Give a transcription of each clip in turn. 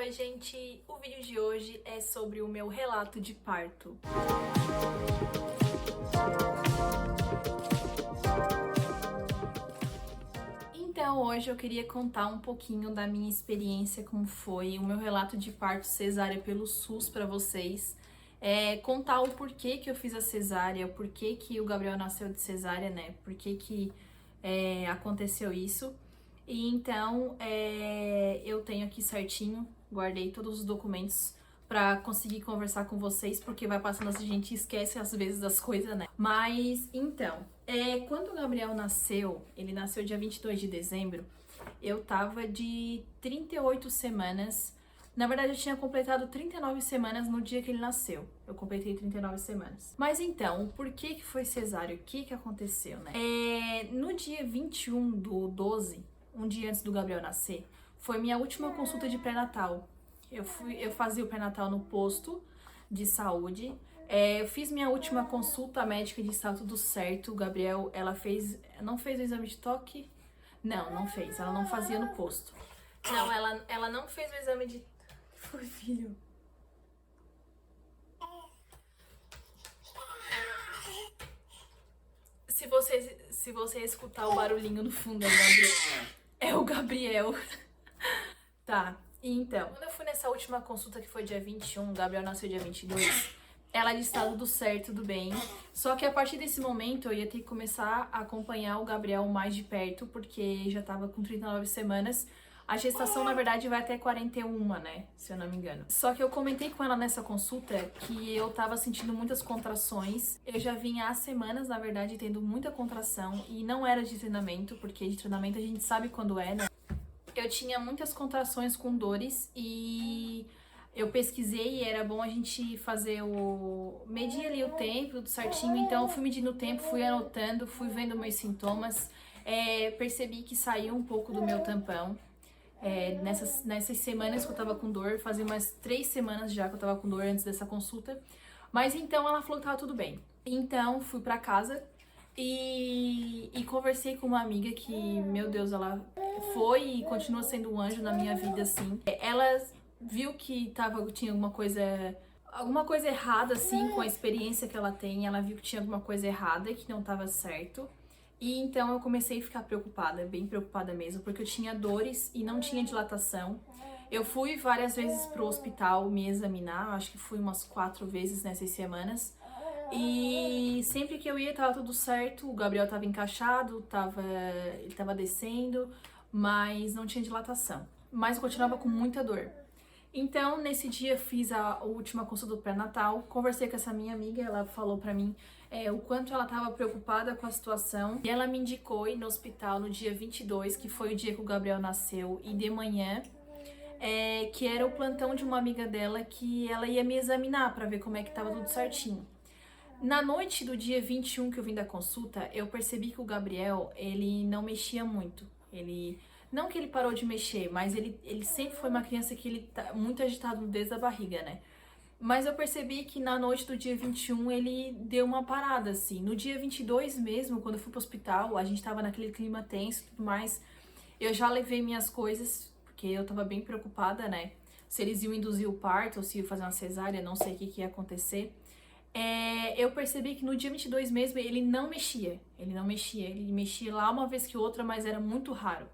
Oi, gente! O vídeo de hoje é sobre o meu relato de parto. Então, hoje eu queria contar um pouquinho da minha experiência, como foi o meu relato de parto cesárea pelo SUS para vocês. Contar o porquê que eu fiz a cesárea, o porquê que o Gabriel nasceu de cesárea, né? Porquê que aconteceu isso. E então, eu tenho aqui certinho, guardei todos os documentos pra conseguir conversar com vocês, porque vai passando assim, a gente esquece às vezes das coisas, né? Mas, então, quando o Gabriel nasceu, ele nasceu dia 22 de dezembro, eu tava de 38 semanas. Na verdade, eu tinha completado 39 semanas no dia que ele nasceu. Eu completei 39 semanas. Mas então, o porquê que foi cesárea? O que que aconteceu, né? No dia 21/12, um dia antes do Gabriel nascer, foi minha última consulta de pré-natal. Eu fazia o pré-natal no posto de saúde. Eu fiz minha última consulta médica, de estava tudo certo. O Gabriel, não fez o exame de toque? Não fez. Ela não fazia no posto. Não, ela não fez o exame de... Foi, filho. Se você escutar o barulhinho no fundo, é o Gabriel. Tá, então, quando eu fui nessa última consulta que foi dia 21, o Gabriel nasceu dia 22, ela disse tá tudo certo, tudo bem. Só que a partir desse momento eu ia ter que começar a acompanhar o Gabriel mais de perto, porque já tava com 39 semanas. A gestação, na verdade, vai até 41, né? Se eu não me engano. Só que eu comentei com ela nessa consulta que eu tava sentindo muitas contrações. Eu já vinha há semanas, na verdade, tendo muita contração. E não era de treinamento, porque de treinamento a gente sabe quando é, né? Eu tinha muitas contrações com dores e eu pesquisei e era bom a gente medir ali o tempo, tudo certinho. Então eu fui medindo o tempo, fui anotando, fui vendo meus sintomas. Percebi que saiu um pouco do meu tampão. Nessas semanas que eu tava com dor, fazia umas 3 semanas já que eu tava com dor antes dessa consulta. Mas então ela falou que tava tudo bem. Então fui pra casa e conversei com uma amiga que, meu Deus, ela foi e continua sendo um anjo na minha vida, assim. Ela viu que tinha alguma coisa errada, assim, com a experiência que ela tem. Ela viu que tinha alguma coisa errada, que não tava certo. E então eu comecei a ficar preocupada, bem preocupada mesmo, porque eu tinha dores e não tinha dilatação. Eu fui várias vezes pro hospital me examinar, acho que fui umas 4 vezes nessas semanas. E sempre que eu ia tava tudo certo, o Gabriel tava encaixado, ele tava descendo, mas não tinha dilatação. Mas eu continuava com muita dor. Então, nesse dia, fiz a última consulta do pré-natal, conversei com essa minha amiga, ela falou pra mim o quanto ela tava preocupada com a situação. E ela me indicou ir no hospital no dia 22, que foi o dia que o Gabriel nasceu, e de manhã, que era o plantão de uma amiga dela, que ela ia me examinar pra ver como é que tava tudo certinho. Na noite do dia 21 que eu vim da consulta, eu percebi que o Gabriel, ele não mexia muito. Não que ele parou de mexer, mas ele sempre foi uma criança que ele tá muito agitado desde a barriga, né? Mas eu percebi que na noite do dia 21 ele deu uma parada, assim. No dia 22 mesmo, quando eu fui pro hospital, a gente tava naquele clima tenso e tudo mais. Eu já levei minhas coisas, porque eu tava bem preocupada, né? Se eles iam induzir o parto ou se iam fazer uma cesárea, não sei o que ia acontecer. Eu percebi que no dia 22 mesmo ele não mexia. Ele mexia lá uma vez que outra, mas era muito raro.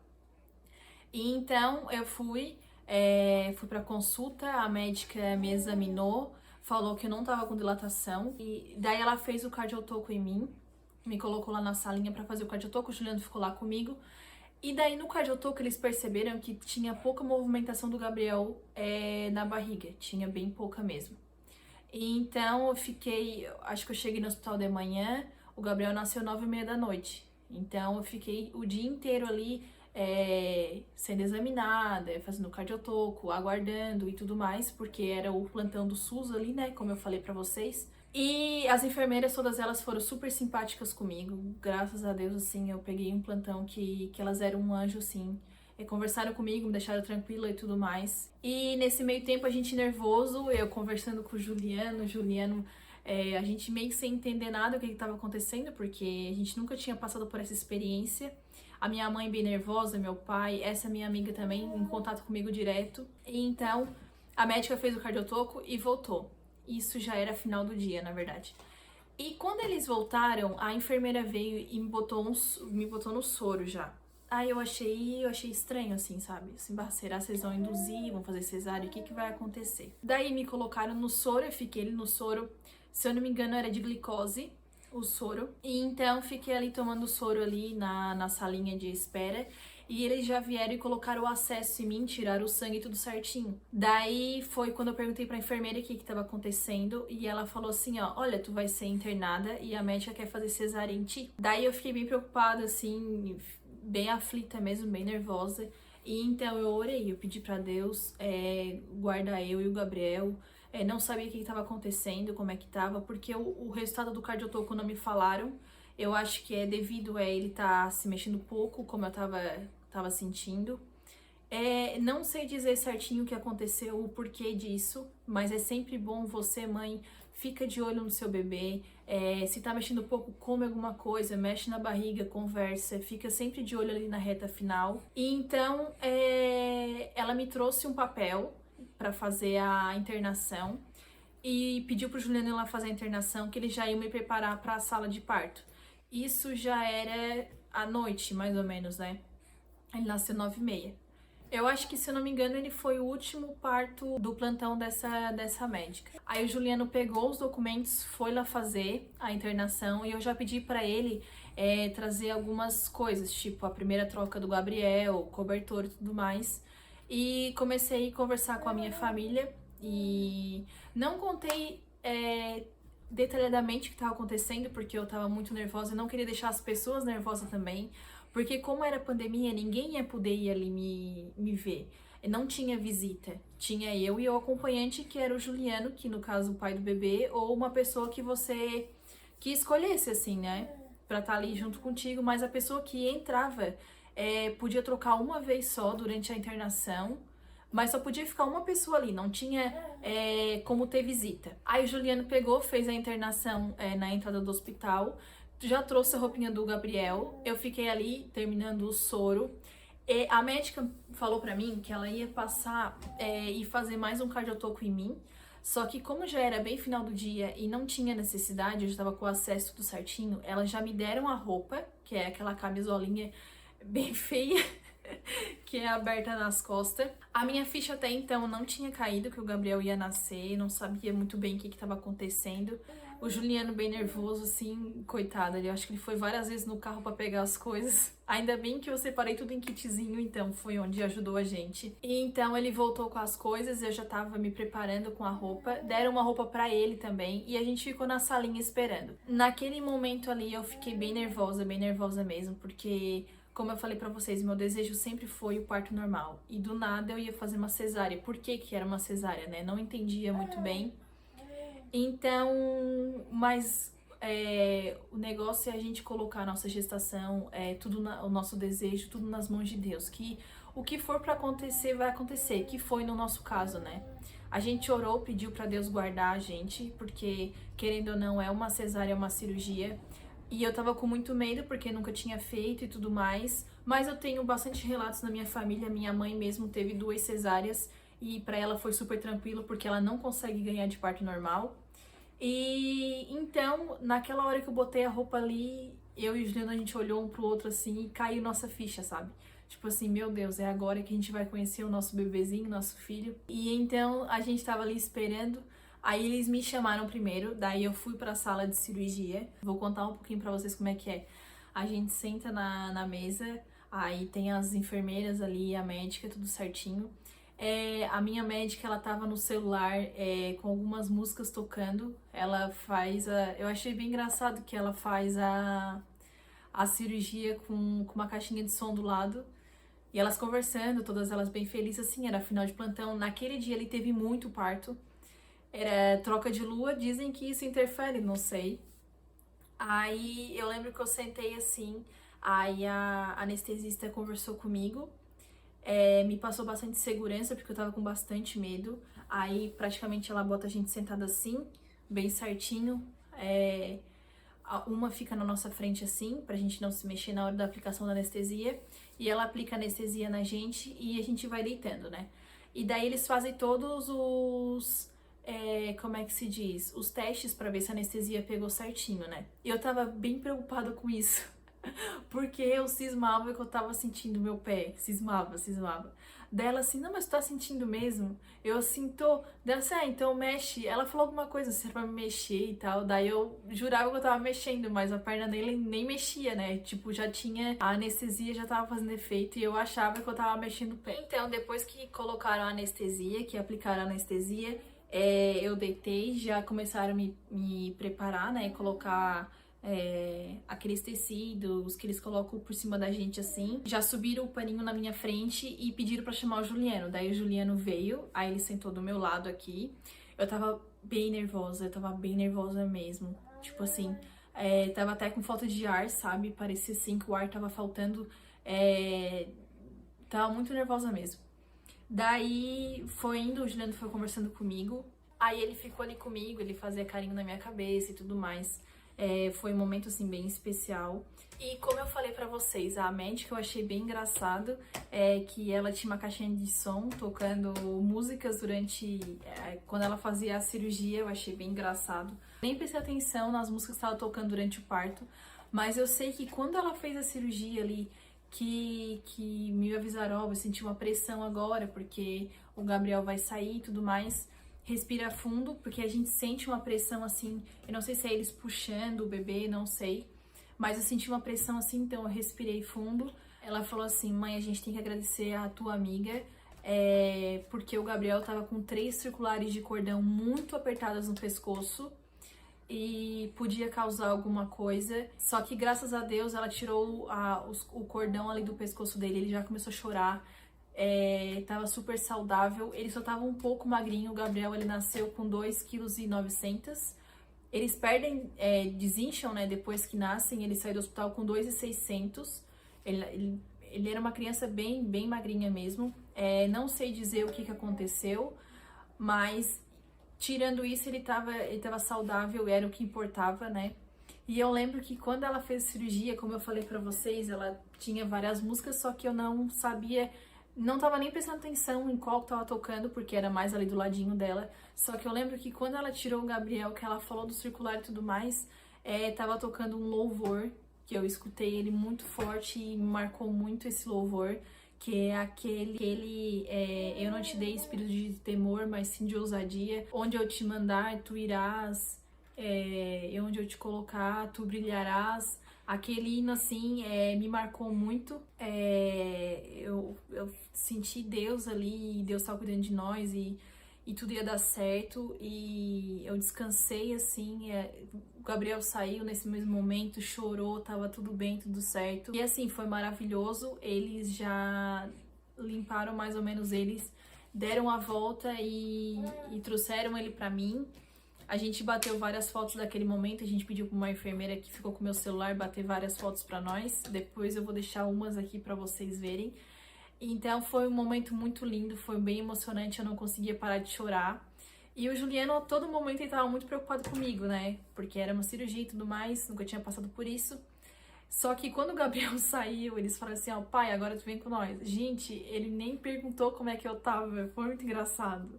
E então eu fui pra consulta, a médica me examinou, falou que eu não tava com dilatação. E daí ela fez o cardiotoco em mim, me colocou lá na salinha pra fazer o cardiotoco, o Juliano ficou lá comigo. E daí no cardiotoco eles perceberam que tinha pouca movimentação do Gabriel na barriga, tinha bem pouca mesmo. E então acho que eu cheguei no hospital de manhã, o Gabriel nasceu 9h30 da noite. Então eu fiquei o dia inteiro ali sendo examinada, fazendo cardiotoco, aguardando e tudo mais, porque era o plantão do SUS ali, né, como eu falei pra vocês. E as enfermeiras, todas elas foram super simpáticas comigo, graças a Deus, assim, eu peguei um plantão que elas eram um anjo, assim, conversaram comigo, me deixaram tranquila e tudo mais. E nesse meio tempo a gente nervoso, eu conversando com o Juliano, a gente meio sem entender nada o que estava acontecendo, porque a gente nunca tinha passado por essa experiência. A minha mãe bem nervosa, meu pai, essa minha amiga também em contato comigo direto. E então a médica fez o cardiotoco e voltou. Isso já era final do dia, na verdade. E quando eles voltaram, a enfermeira veio e me botou no soro já. Aí eu achei estranho, assim, sabe? Assim, bah, será que vocês vão induzir, vão fazer cesárea? O que que vai acontecer? Daí me colocaram no soro, eu fiquei ali no soro. Se eu não me engano, era de glicose, o soro. E então fiquei ali tomando soro ali na salinha de espera. E eles já vieram e colocaram o acesso em mim, tiraram o sangue tudo certinho. Daí foi quando eu perguntei pra enfermeira o que que tava acontecendo. E ela falou assim, ó, olha, tu vai ser internada e a médica quer fazer cesárea em ti. Daí eu fiquei bem preocupada, assim, bem aflita mesmo, bem nervosa. E então eu orei, eu pedi pra Deus guardar eu e o Gabriel. Não sabia o que estava acontecendo, como é que tava, porque o resultado do cardiotoco não me falaram. Eu acho que é devido a ele estar se mexendo pouco, como eu tava sentindo. Não sei dizer certinho o que aconteceu, o porquê disso, mas é sempre bom você, mãe, fica de olho no seu bebê. Se tá mexendo pouco, come alguma coisa, mexe na barriga, conversa, fica sempre de olho ali na reta final. E então, ela me trouxe um papel para fazer a internação e pediu pro Juliano ir lá fazer a internação, que ele já ia me preparar para a sala de parto. Isso já era à noite, mais ou menos, né? Ele nasceu 9h30. Eu acho que, se eu não me engano, ele foi o último parto do plantão dessa médica. Aí o Juliano pegou os documentos, foi lá fazer a internação e eu já pedi pra ele trazer algumas coisas, tipo a primeira troca do Gabriel, cobertor e tudo mais. E comecei a conversar com a minha família e não contei detalhadamente o que estava acontecendo, porque eu estava muito nervosa e não queria deixar as pessoas nervosas também. Porque como era pandemia, ninguém ia poder ir ali me ver. Não tinha visita. Tinha eu e o acompanhante, que era o Juliano, que no caso o pai do bebê, ou uma pessoa que escolhesse, assim, né? Pra estar ali junto contigo, mas a pessoa que entrava podia trocar uma vez só durante a internação, mas só podia ficar uma pessoa ali, não tinha como ter visita. Aí o Juliano pegou, fez a internação na entrada do hospital, já trouxe a roupinha do Gabriel, eu fiquei ali terminando o soro. E a médica falou pra mim que ela ia passar e fazer mais um cardiotoco em mim, só que como já era bem final do dia e não tinha necessidade, eu já tava com o acesso tudo certinho, elas já me deram a roupa, que é aquela camisolinha bem feia, que é aberta nas costas. A minha ficha até então não tinha caído, que o Gabriel ia nascer, não sabia muito bem o que estava acontecendo. O Juliano bem nervoso, assim, coitado, eu acho que ele foi várias vezes no carro pra pegar as coisas. Ainda bem que eu separei tudo em kitzinho, então foi onde ajudou a gente. E então ele voltou com as coisas, eu já tava me preparando com a roupa, deram uma roupa pra ele também, e a gente ficou na salinha esperando. Naquele momento ali eu fiquei bem nervosa mesmo, porque, como eu falei pra vocês, meu desejo sempre foi o parto normal. E do nada eu ia fazer uma cesárea. Por que que era uma cesárea, né? Não entendia muito bem. Então, mas o negócio é a gente colocar a nossa gestação, o nosso desejo, tudo nas mãos de Deus. Que o que for pra acontecer, vai acontecer. Que foi no nosso caso, né? A gente orou, pediu pra Deus guardar a gente, porque, querendo ou não, é uma cesárea, é uma cirurgia. E eu tava com muito medo, porque nunca tinha feito e tudo mais. Mas eu tenho bastante relatos na minha família. Minha mãe mesmo teve 2 cesáreas e pra ela foi super tranquilo, porque ela não consegue ganhar de parto normal. E então, naquela hora que eu botei a roupa ali, eu e o Juliano, a gente olhou um pro outro assim e caiu nossa ficha, sabe? Tipo assim, meu Deus, é agora que a gente vai conhecer o nosso bebezinho, nosso filho. E então a gente tava ali esperando. Aí eles me chamaram primeiro, daí eu fui pra sala de cirurgia. Vou contar um pouquinho pra vocês como é que é. A gente senta na mesa, aí tem as enfermeiras ali, a médica, tudo certinho. A minha médica, ela tava no celular com algumas músicas tocando. Ela faz eu achei bem engraçado que ela faz a cirurgia com uma caixinha de som do lado. E elas conversando, todas elas bem felizes, assim, era final de plantão. Naquele dia ele teve muito parto. Era troca de lua, dizem que isso interfere, não sei. Aí eu lembro que eu sentei assim, aí a anestesista conversou comigo. Me passou bastante segurança, porque eu tava com bastante medo. Aí praticamente ela bota a gente sentada assim, bem certinho. uma fica na nossa frente assim, pra gente não se mexer na hora da aplicação da anestesia, e ela aplica anestesia na gente e a gente vai deitando, né? E daí eles fazem todos os, como é que se diz? Os testes pra ver se a anestesia pegou certinho, né? E eu tava bem preocupada com isso, porque eu cismava que eu tava sentindo meu pé, cismava. Dela assim, não, mas tu tá sentindo mesmo? Eu assim, tô. Dela assim, então mexe. Ela falou alguma coisa, se era pra me mexer e tal. Daí eu jurava que eu tava mexendo, mas a perna dele nem mexia, né? Tipo, já tinha. A anestesia já tava fazendo efeito e eu achava que eu tava mexendo o pé. Então, depois que colocaram a anestesia, que aplicaram a anestesia, eu deitei, já começaram a me preparar, né? Colocar. Aqueles tecidos que eles colocam por cima da gente assim. Já subiram o paninho na minha frente e pediram pra chamar o Juliano. Daí o Juliano veio, aí ele sentou do meu lado aqui. Eu tava bem nervosa mesmo. Tipo assim, tava até com falta de ar, sabe? Parecia assim que o ar tava faltando. Tava muito nervosa mesmo. Daí foi indo, o Juliano foi conversando comigo. Aí ele ficou ali comigo, ele fazia carinho na minha cabeça e tudo mais. Foi um momento assim bem especial. E como eu falei pra vocês, a médica eu achei bem engraçado, que ela tinha uma caixinha de som tocando músicas durante quando ela fazia a cirurgia. Eu achei bem engraçado. Nem prestei atenção nas músicas que ela tocando durante o parto, mas eu sei que quando ela fez a cirurgia ali, que me avisaram, ó, vou sentir uma pressão agora porque o Gabriel vai sair e tudo mais. Respira fundo, porque a gente sente uma pressão assim, eu não sei se é eles puxando o bebê, não sei, mas eu senti uma pressão assim, então eu respirei fundo. Ela falou assim, mãe, a gente tem que agradecer a tua amiga, porque o Gabriel tava com 3 circulares de cordão muito apertadas no pescoço e podia causar alguma coisa, só que graças a Deus ela tirou o cordão ali do pescoço dele, ele já começou a chorar. Tava super saudável, ele só tava um pouco magrinho. O Gabriel, ele nasceu com 2,9 kg. Eles perdem, desincham, né, depois que nascem. Ele sai do hospital com 2,600 kg. Ele era uma criança bem magrinha mesmo. Não sei dizer o que aconteceu, mas tirando isso, ele tava saudável, era o que importava, né? E eu lembro que quando ela fez cirurgia, como eu falei pra vocês, ela tinha várias músicas, só que eu não sabia, não tava nem prestando atenção em qual que tava tocando, porque era mais ali do ladinho dela. Só que eu lembro que quando ela tirou o Gabriel, que ela falou do circular e tudo mais, tava tocando um louvor, que eu escutei ele muito forte e me marcou muito esse louvor, que é aquele eu não te dei espírito de temor, mas sim de ousadia. Onde eu te mandar, tu irás, onde eu te colocar, tu brilharás. Aquele hino, assim, me marcou muito. Eu senti Deus ali, Deus estava cuidando de nós e tudo ia dar certo. E eu descansei, assim. O Gabriel saiu nesse mesmo momento, chorou, tava tudo bem, tudo certo. E, assim, foi maravilhoso. Eles já limparam mais ou menos eles, deram a volta e trouxeram ele pra mim. A gente bateu várias fotos daquele momento, a gente pediu pra uma enfermeira que ficou com o meu celular bater várias fotos pra nós. Depois eu vou deixar umas aqui pra vocês verem. Então foi um momento muito lindo, foi bem emocionante, eu não conseguia parar de chorar. E o Juliano, a todo momento, ele tava muito preocupado comigo, né? Porque era uma cirurgia e tudo mais, nunca tinha passado por isso. Só que quando o Gabriel saiu, eles falaram assim, ó, pai, agora tu vem com nós. Gente, ele nem perguntou como é que eu tava, foi muito engraçado.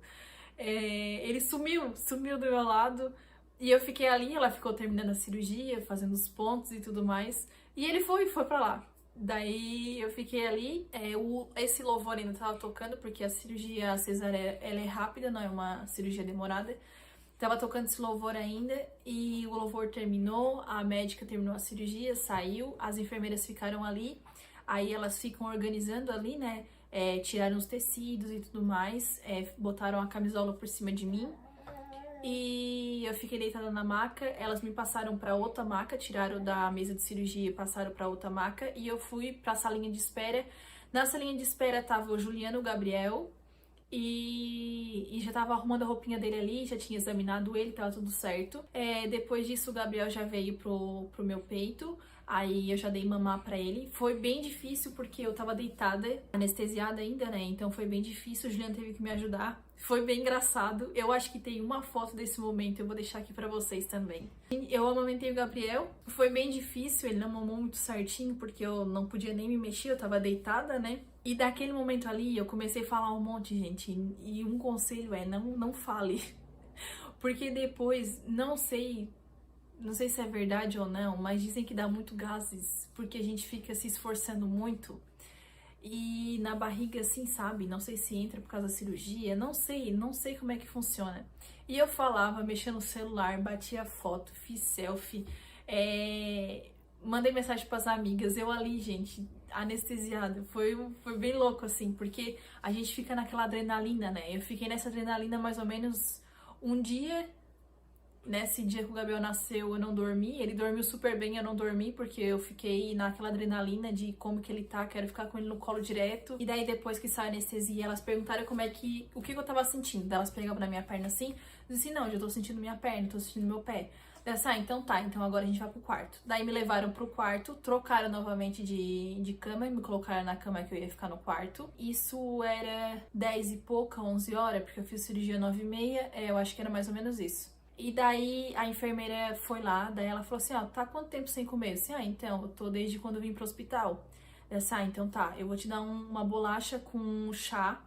Ele sumiu do meu lado e eu fiquei ali, ela ficou terminando a cirurgia, fazendo os pontos e tudo mais, e ele foi pra lá. Daí eu fiquei ali, esse louvor ainda tava tocando, porque a cirurgia cesárea, ela é rápida, não é uma cirurgia demorada. Tava tocando esse louvor ainda e o louvor terminou, a médica terminou a cirurgia, saiu, as enfermeiras ficaram ali, aí elas ficam organizando ali, né? Tiraram os tecidos e tudo mais, botaram a camisola por cima de mim e eu fiquei deitada na maca. Elas me passaram para outra maca, tiraram da mesa de cirurgia e passaram para outra maca e eu fui para a salinha de espera. Na salinha de espera tava o Juliano, o Gabriel e já tava arrumando a roupinha dele ali, já tinha examinado ele, tava tudo certo. Depois disso o Gabriel já veio pro meu peito. Aí eu já dei mamar pra ele. Foi bem difícil porque eu tava deitada, anestesiada ainda, né? Então foi bem difícil, o Juliano teve que me ajudar. Foi bem engraçado. Eu acho que tem uma foto desse momento, eu vou deixar aqui pra vocês também. Eu amamentei o Gabriel, foi bem difícil, ele não mamou muito certinho, porque eu não podia nem me mexer, eu tava deitada, né? E daquele momento ali, eu comecei a falar um monte, gente, e um conselho é, não fale. Porque depois, não sei se é verdade ou não, mas dizem que dá muito gases, porque a gente fica se esforçando muito. E na barriga, assim, sabe? Não sei se entra por causa da cirurgia, não sei como é que funciona. E eu falava, mexia no celular, batia foto, fiz selfie, mandei mensagem pras amigas, eu ali, gente, anestesiada. Foi bem louco, assim, porque a gente fica naquela adrenalina, né? Eu fiquei nessa adrenalina mais ou menos um dia. Nesse dia que o Gabriel nasceu, eu não dormi. Ele dormiu super bem, eu não dormi, porque eu fiquei naquela adrenalina de como que ele tá, quero ficar com ele no colo direto. E daí, depois que sai a anestesia, elas perguntaram o que eu tava sentindo. Daí elas pegavam na minha perna assim, e assim, não, já tô sentindo minha perna, tô sentindo meu pé. Daí assim, então tá, então agora a gente vai pro quarto. Daí me levaram pro quarto, trocaram novamente de cama e me colocaram na cama que eu ia ficar no quarto. Isso era 10 e pouca, 11 horas, porque eu fiz cirurgia 9h30, eu acho que era mais ou menos isso. E daí a enfermeira foi lá, daí ela falou assim, ó, tá quanto tempo sem comer? Eu disse, então, eu tô desde quando eu vim pro hospital. Ela disse, então tá, eu vou te dar uma bolacha com chá,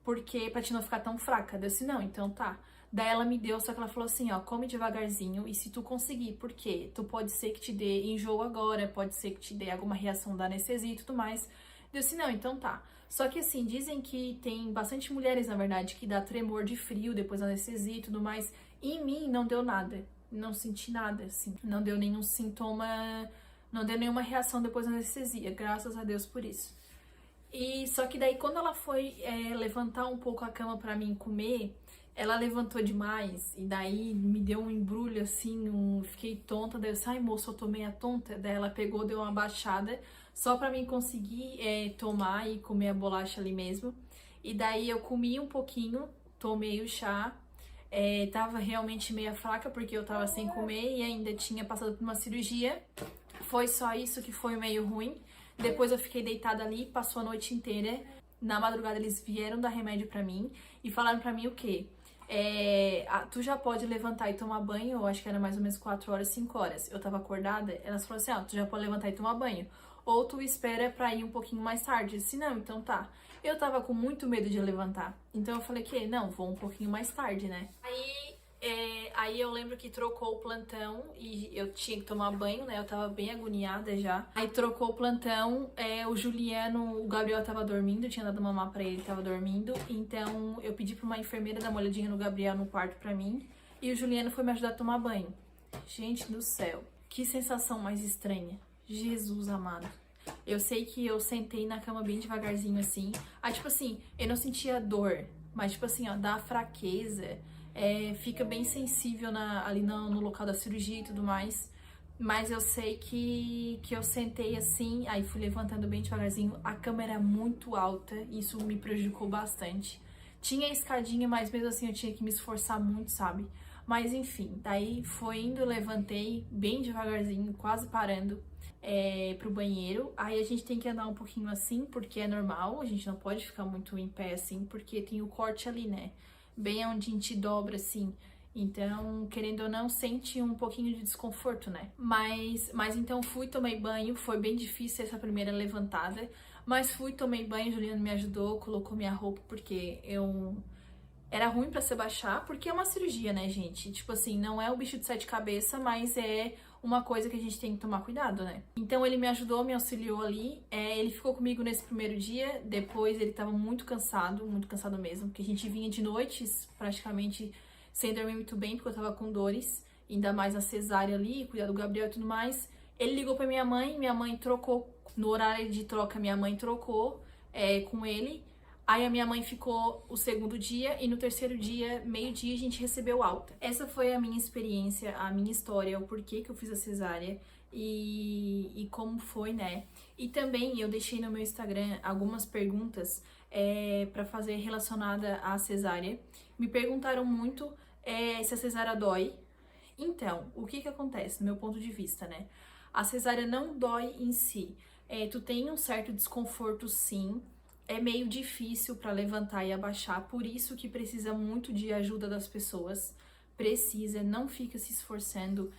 porque pra te não ficar tão fraca. Eu disse, não, então tá. Daí ela me deu, só que ela falou assim, ó, come devagarzinho e se tu conseguir, porque tu pode ser que te dê enjoo agora, pode ser que te dê alguma reação da anestesia e tudo mais. Eu disse, não, então tá. Só que assim, dizem que tem bastante mulheres, na verdade, que dá tremor de frio depois da anestesia e tudo mais. Em mim não deu nada, não senti nada, assim, não deu nenhum sintoma, não deu nenhuma reação depois da anestesia, graças a Deus por isso. E só que daí quando ela foi levantar um pouco a cama pra mim comer, ela levantou demais e daí me deu um embrulho assim, fiquei tonta, daí eu disse, ai moça, eu tô meia tonta, daí ela pegou, deu uma baixada só pra mim conseguir tomar e comer a bolacha ali mesmo. E daí eu comi um pouquinho, tomei o chá. Tava realmente meio fraca porque eu tava sem comer e ainda tinha passado por uma cirurgia. Foi só isso que foi meio ruim. Depois eu fiquei deitada ali, passou a noite inteira. Na madrugada eles vieram dar remédio pra mim e falaram pra mim o quê? Tu já pode levantar e tomar banho, eu acho que era mais ou menos 4 horas, 5 horas. Eu tava acordada, elas falaram assim, tu já pode levantar e tomar banho. Ou tu espera pra ir um pouquinho mais tarde. Eu disse, não, então tá. Eu tava com muito medo de levantar. Então eu falei que, não, vou um pouquinho mais tarde, né? Aí eu lembro que trocou o plantão e eu tinha que tomar banho, né? Eu tava bem agoniada já. Aí trocou o plantão, o Juliano, o Gabriel tava dormindo, tinha dado mamar pra ele, tava dormindo. Então eu pedi pra uma enfermeira dar uma olhadinha no Gabriel no quarto pra mim. E o Juliano foi me ajudar a tomar banho. Gente do céu, que sensação mais estranha. Jesus amado. Eu sei que eu sentei na cama bem devagarzinho assim. Tipo assim, eu não sentia dor, mas tipo assim, ó, dá fraqueza. Fica bem sensível ali no local da cirurgia e tudo mais. Mas eu sei que eu sentei assim, aí fui levantando bem devagarzinho. A cama era muito alta, isso me prejudicou bastante. Tinha escadinha, mas mesmo assim eu tinha que me esforçar muito, sabe? Mas enfim, daí foi indo, eu levantei bem devagarzinho, quase parando pro banheiro. Aí a gente tem que andar um pouquinho assim, porque é normal, a gente não pode ficar muito em pé assim, porque tem o corte ali, né? Bem onde a gente dobra assim. Então, querendo ou não, sente um pouquinho de desconforto, né? Mas então fui, tomei banho, foi bem difícil essa primeira levantada. Mas fui, tomei banho, Juliano me ajudou, colocou minha roupa, porque era ruim pra se baixar, porque é uma cirurgia, né, gente? Tipo assim, não é o bicho de 7 cabeças, mas é uma coisa que a gente tem que tomar cuidado, né? Então ele me ajudou, me auxiliou ali. Ele ficou comigo nesse primeiro dia, depois ele tava muito cansado mesmo, porque a gente vinha de noites, praticamente sem dormir muito bem, porque eu tava com dores, ainda mais a cesárea ali, cuidar do Gabriel e tudo mais. Ele ligou pra minha mãe trocou, no horário de troca, minha mãe trocou com ele. Aí a minha mãe ficou o segundo dia e no terceiro dia, meio-dia, a gente recebeu alta. Essa foi a minha experiência, a minha história, o porquê que eu fiz a cesárea e como foi, né? E também eu deixei no meu Instagram algumas perguntas pra fazer relacionada à cesárea. Me perguntaram muito se a cesárea dói. Então, o que acontece, no meu ponto de vista, né? A cesárea não dói em si. Tu tem um certo desconforto, sim. é meio difícil para levantar e abaixar, por isso que precisa muito de ajuda das pessoas. Precisa, não fica se esforçando,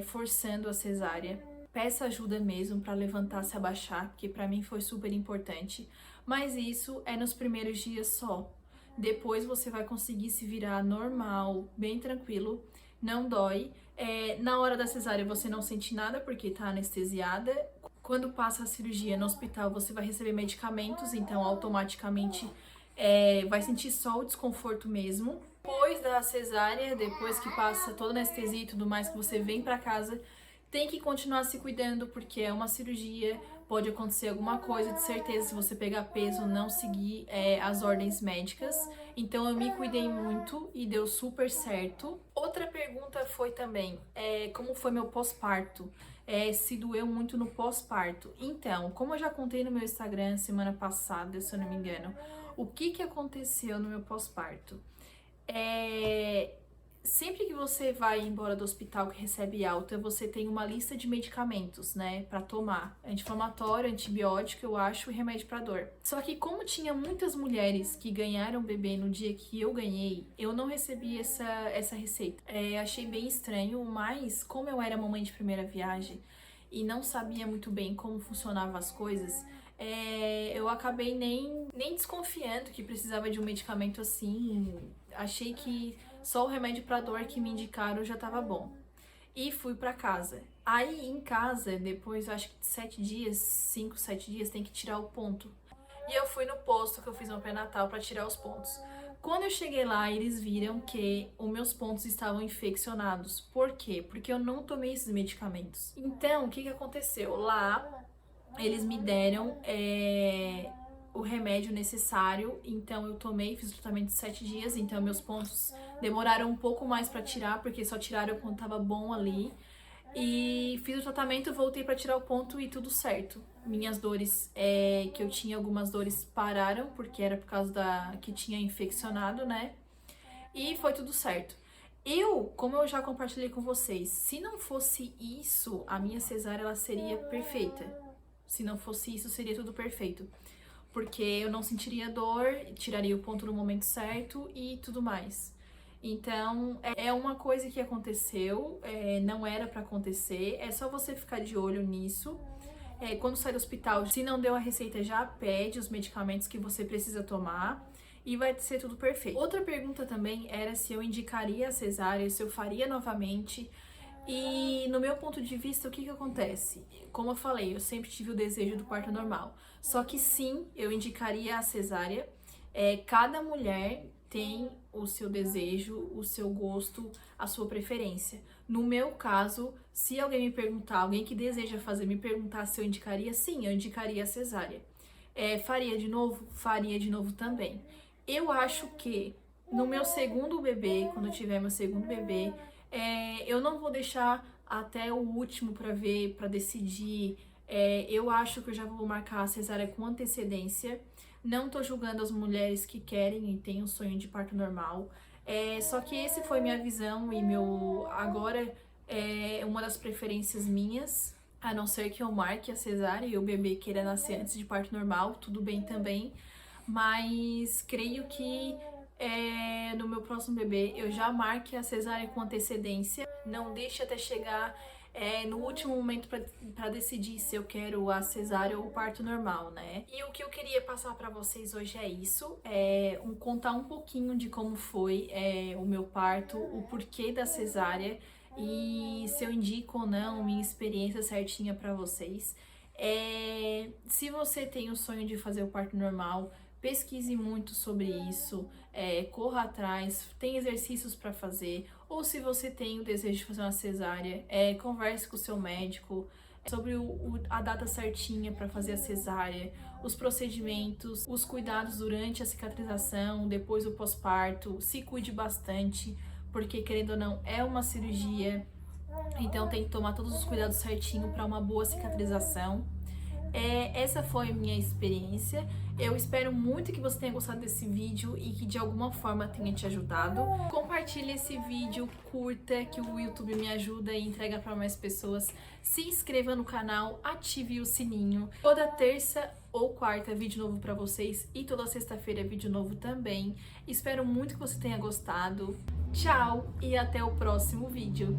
forçando a cesárea. Peça ajuda mesmo para levantar, se abaixar, porque para mim foi super importante. Mas isso é nos primeiros dias só. Depois você vai conseguir se virar normal, bem tranquilo, não dói. Na hora da cesárea você não sente nada porque tá anestesiada. Quando passa a cirurgia no hospital, você vai receber medicamentos, então automaticamente vai sentir só o desconforto mesmo. Depois da cesárea, depois que passa toda a anestesia e tudo mais, que você vem pra casa, tem que continuar se cuidando, porque é uma cirurgia, pode acontecer alguma coisa, de certeza, se você pegar peso, não seguir as ordens médicas. Então eu me cuidei muito e deu super certo. Outra pergunta foi também, como foi meu pós-parto? Se doeu muito no pós-parto. Então, como eu já contei no meu Instagram semana passada, se eu não me engano, o que aconteceu no meu pós-parto? Sempre que você vai embora do hospital que recebe alta, você tem uma lista de medicamentos, né, pra tomar. Anti-inflamatório, antibiótico, eu acho, e remédio pra dor. Só que como tinha muitas mulheres que ganharam bebê no dia que eu ganhei, eu não recebi essa receita. Achei bem estranho, mas como eu era mamãe de primeira viagem e não sabia muito bem como funcionavam as coisas, eu acabei nem desconfiando que precisava de um medicamento assim. Achei que só o remédio pra dor que me indicaram já tava bom. E fui pra casa. Aí em casa, depois acho que de 7 dias, 5, 7 dias, tem que tirar o ponto. E eu fui no posto que eu fiz meu pré-natal pra tirar os pontos. Quando eu cheguei lá, eles viram que os meus pontos estavam infeccionados. Por quê? Porque eu não tomei esses medicamentos. Então, o que aconteceu? Lá, eles me deram o remédio necessário, então eu tomei, fiz o tratamento de 7 dias, então meus pontos demoraram um pouco mais pra tirar, porque só tiraram quando tava bom ali. E fiz o tratamento, voltei pra tirar o ponto e tudo certo. Minhas dores, que eu tinha algumas dores, pararam, porque era por causa que tinha infeccionado, né? E foi tudo certo. Como eu já compartilhei com vocês, se não fosse isso, a minha cesárea ela seria perfeita. Se não fosse isso, seria tudo perfeito. Porque eu não sentiria dor, tiraria o ponto no momento certo e tudo mais. Então, é uma coisa que aconteceu, não era pra acontecer, é só você ficar de olho nisso. Quando sair do hospital, se não deu a receita, já pede os medicamentos que você precisa tomar e vai ser tudo perfeito. Outra pergunta também era se eu indicaria a cesárea, se eu faria novamente. E no meu ponto de vista, o que acontece? Como eu falei, eu sempre tive o desejo do parto normal. Só que sim, eu indicaria a cesárea. Cada mulher tem o seu desejo, o seu gosto, a sua preferência. No meu caso, se alguém me perguntar, alguém que deseja fazer, me perguntar se eu indicaria, sim, eu indicaria a cesárea. Faria de novo? Faria de novo também. Eu acho que no meu segundo bebê, quando eu tiver meu segundo bebê, eu não vou deixar até o último pra ver, pra decidir. Eu acho que eu já vou marcar a cesárea com antecedência. Não tô julgando as mulheres que querem e têm um sonho de parto normal. Só que esse foi minha visão e agora é uma das preferências minhas. A não ser que eu marque a cesárea e o bebê queira nascer antes de parto normal, tudo bem também. Mas creio que no meu próximo bebê eu já marque a cesárea com antecedência. Não deixe até chegar no último momento para decidir se eu quero a cesárea ou o parto normal, né? E o que eu queria passar para vocês hoje é isso, contar um pouquinho de como foi o meu parto, o porquê da cesárea e se eu indico ou não, minha experiência certinha para vocês. Se você tem o sonho de fazer o parto normal, pesquise muito sobre isso, corra atrás, tem exercícios para fazer, ou se você tem o desejo de fazer uma cesárea, converse com o seu médico sobre a data certinha para fazer a cesárea, os procedimentos, os cuidados durante a cicatrização, depois do pós-parto. Se cuide bastante, porque querendo ou não, é uma cirurgia, então tem que tomar todos os cuidados certinho para uma boa cicatrização. Essa foi a minha experiência. Eu espero muito que você tenha gostado desse vídeo e que de alguma forma tenha te ajudado. Compartilhe esse vídeo, curta, que o YouTube me ajuda e entrega para mais pessoas. Se inscreva no canal, ative o sininho. Toda terça ou quarta vídeo novo para vocês e toda sexta-feira vídeo novo também. Espero muito que você tenha gostado. Tchau e até o próximo vídeo.